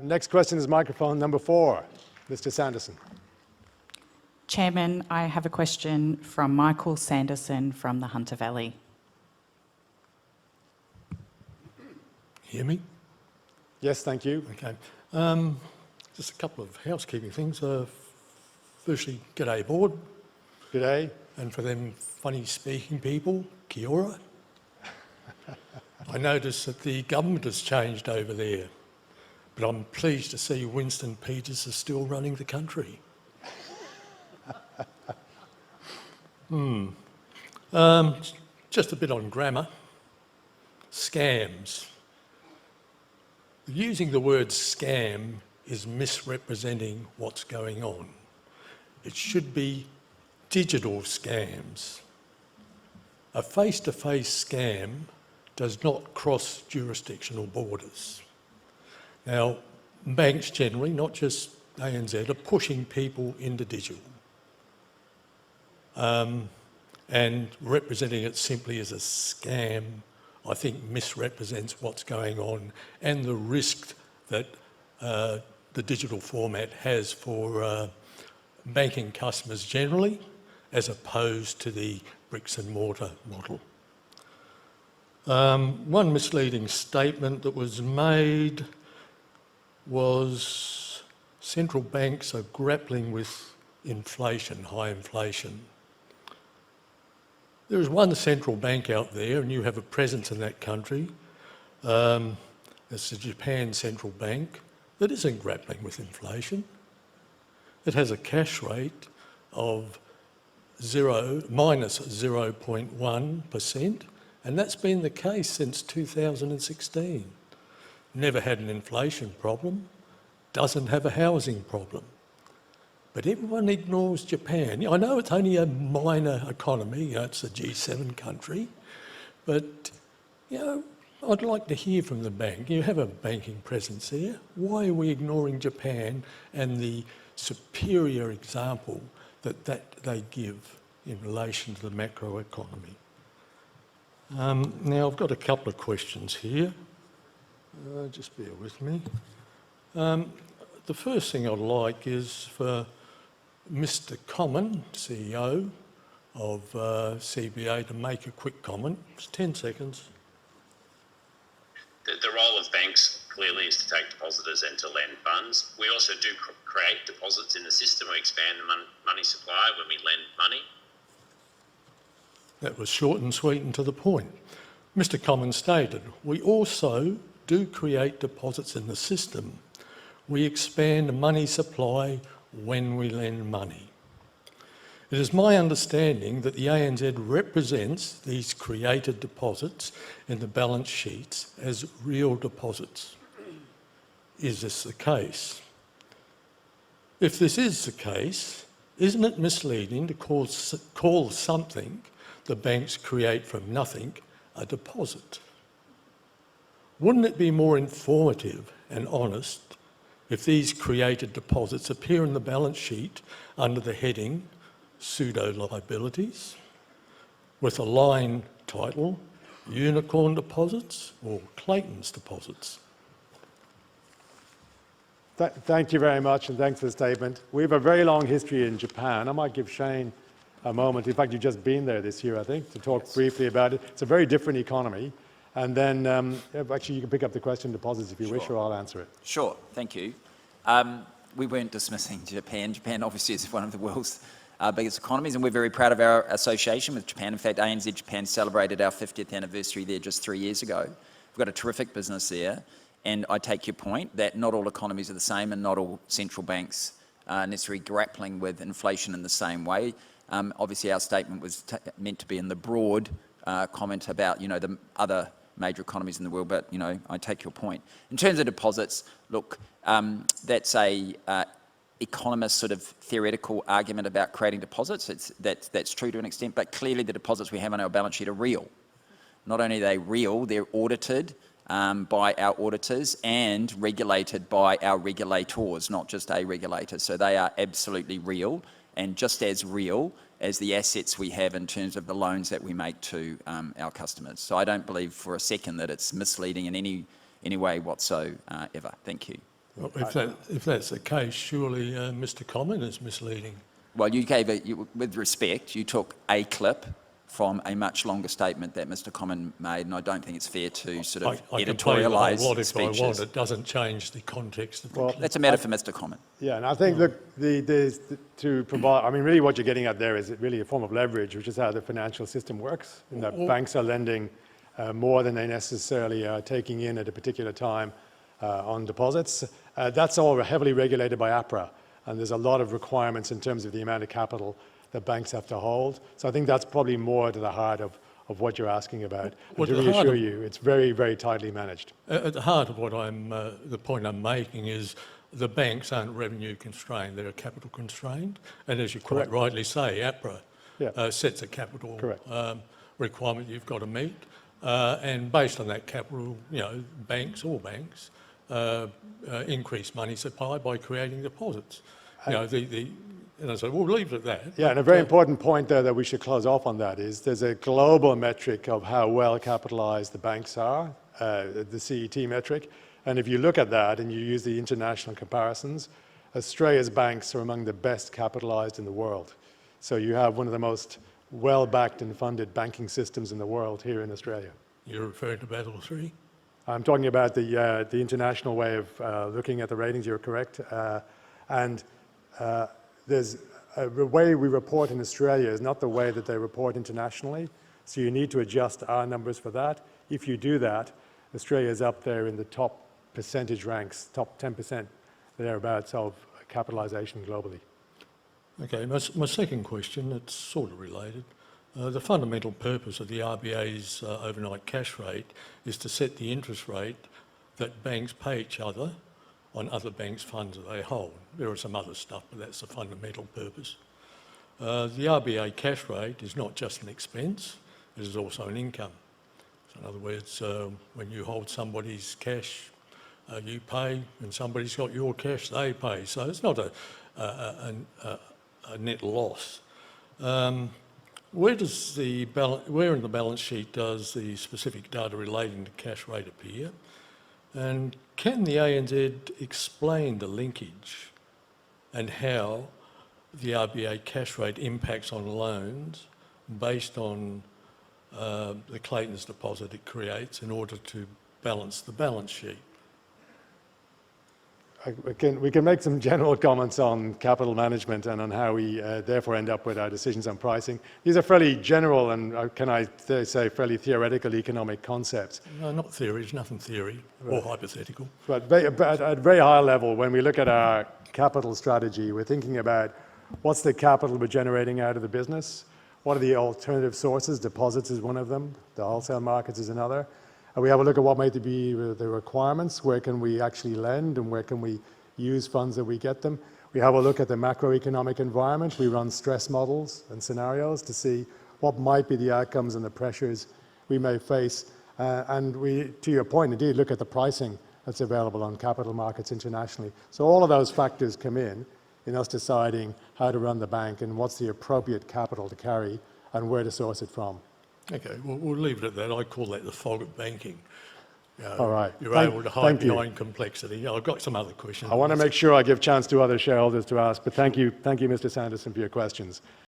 Next question is microphone number 4. Mr. Sanderson. Chairman, I have a question from Michael Sanderson from the Hunter Valley. Hear me? Yes, thank you. Okay. Just a couple of housekeeping things. Firstly, g'day board. G'day. And for them funny speaking people, kia ora. I notice that the government has changed over there, but I'm pleased to see Winston Peters is still running the country. Just a bit on grammar. Scams. Using the word scam is misrepresenting what's going on. It should be digital scams. A face-to-face scam does not cross jurisdictional borders. Now, banks generally, not just ANZ, are pushing people into digital and representing it simply as a scam, I think misrepresents what's going on and the risk that the digital format has for banking customers generally, as opposed to the bricks and mortar model. One misleading statement that was made was central banks are grappling with inflation, high inflation. There is one central bank out there, and you have a presence in that country, it's the Japan Central Bank, that isn't grappling with inflation. It has a cash rate of minus 0.1%, and that's been the case since 2016. Never had an inflation problem, doesn't have a housing problem. But everyone ignores Japan. I know it's only a minor economy, it's a G7 country, but I'd like to hear from the bank. You have a banking presence there. Why are we ignoring Japan and the superior example that they give in relation to the macroeconomy? Now, I've got a couple of questions here. Just bear with me. The first thing I'd like is for Mr. Common, CEO of CBA, to make a quick comment. It's 10 seconds. The role of banks clearly is to take depositors and to lend funds. We also do create deposits in the system. We expand the money supply when we lend money. That was short and sweet and to the point. Mr. Common stated, we also do create deposits in the system. We expand the money supply when we lend money. It is my understanding that the ANZ represents these created deposits in the balance sheets as real deposits. Is this the case? If this is the case, isn't it misleading to call something the banks create from nothing a deposit? Wouldn't it be more informative and honest if these created deposits appear in the balance sheet under the heading Pseudo liabilities with a line title Unicorn Deposits or Clayton's Deposits? Thank you very much, and thanks for the statement. We have a very long history in Japan. I might give Shane a moment. In fact, you've just been there this year, I think, to talk briefly about it. It's a very different economy. And then, actually, you can pick up the question deposits if you wish, or I'll answer it. Sure, thank you. We weren't dismissing Japan. Japan obviously is one of the world's biggest economies, and we're very proud of our association with Japan. In fact, ANZ Japan celebrated our 50th anniversary there just 3 years ago. We've got a terrific business there, and I take your point that not all economies are the same and not all central banks are necessarily grappling with inflation in the same way. Obviously, our statement was meant to be in the broad comment about, the other major economies in the world, but, I take your point. In terms of deposits, look, that's a economist sort of theoretical argument about creating deposits. That's true to an extent, but clearly the deposits we have on our balance sheet are real. Not only are they real, they're audited by our auditors and regulated by our regulators, not just a regulator. So they are absolutely real, and just as real as the assets we have in terms of the loans that we make to our customers. So I don't believe for a second that it's misleading in any way whatsoever. Thank you. Well, if that's the case, surely Mr. Common is misleading. Well, with respect, you took a clip from a much longer statement that Mr. Common made, and I don't think it's fair to sort of I can tell you a editorialise lot if speeches. I want. It doesn't change the context of the clip. That's a matter for Mr. Common. Yeah, and I think, look, to provide, I mean, really what you're getting at there is really a form of leverage, which is how the financial system works, in that banks are lending more than they necessarily are taking in at a particular time on deposits. That's all heavily regulated by APRA, and there's a lot of requirements in terms of the amount of capital that banks have to hold. So I think that's probably more to the heart of what you're asking about. Well, And to reassure you, it's very, very tightly managed. At the heart of what the point I'm making is the banks aren't revenue constrained, they're capital constrained. And as you quite rightly say, APRA sets a capital requirement you've got to meet. And based on that capital, all banks increase money supply by creating deposits. And I said, we'll leave it at that. Yeah, and a very important point there that we should close off on that is there's a global metric of how well capitalized the banks are, the CET metric. And if you look at that and you use the international comparisons, Australia's banks are among the best capitalized in the world. So you have one of the most well-backed and funded banking systems in the world here in Australia. You're referring to Basel III? I'm talking about the international way of looking at the ratings, you're correct. There's the way we report in Australia is not the way that they report internationally. So you need to adjust our numbers for that. If you do that, Australia is up there in the top percentage ranks, top 10% thereabouts of capitalisation globally. Okay, my second question, it's sort of related. The fundamental purpose of the RBA's overnight cash rate is to set the interest rate that banks pay each other on other banks' funds that they hold. There are some other stuff, but that's the fundamental purpose. The RBA cash rate is not just an expense, it is also an income. So in other words, when you hold somebody's cash, you pay, and somebody's got your cash, they pay. So it's not a net loss. Where in the balance sheet does the specific data relating to cash rate appear? And can the ANZ explain the linkage and how the RBA cash rate impacts on loans based on the Clayton's deposit it creates in order to balance the balance sheet? We can make some general comments on capital management and on how we therefore end up with our decisions on pricing. These are fairly general and, can I say, fairly theoretical economic concepts. No, not theory, there's nothing theory or hypothetical. But at a very high level, when we look at our capital strategy, we're thinking about what's the capital we're generating out of the business, what are the alternative sources, deposits is one of them, the wholesale markets is another. And we have a look at what might be the requirements, where can we actually lend and where can we use funds that we get them. We have a look at the macroeconomic environment. We run stress models and scenarios to see what might be the outcomes and the pressures we may face. And we, to your point, indeed look at the pricing that's available on capital markets internationally. So all of those factors come in us deciding how to run the bank and what's the appropriate capital to carry and where to source it from. Okay, well, we'll leave it at that. I call that the fog of banking. All right. You're able to hide behind complexity. I've got some other questions. I want to make sure I give chance to other shareholders to ask, but thank you, Mr. Sanderson, for your questions.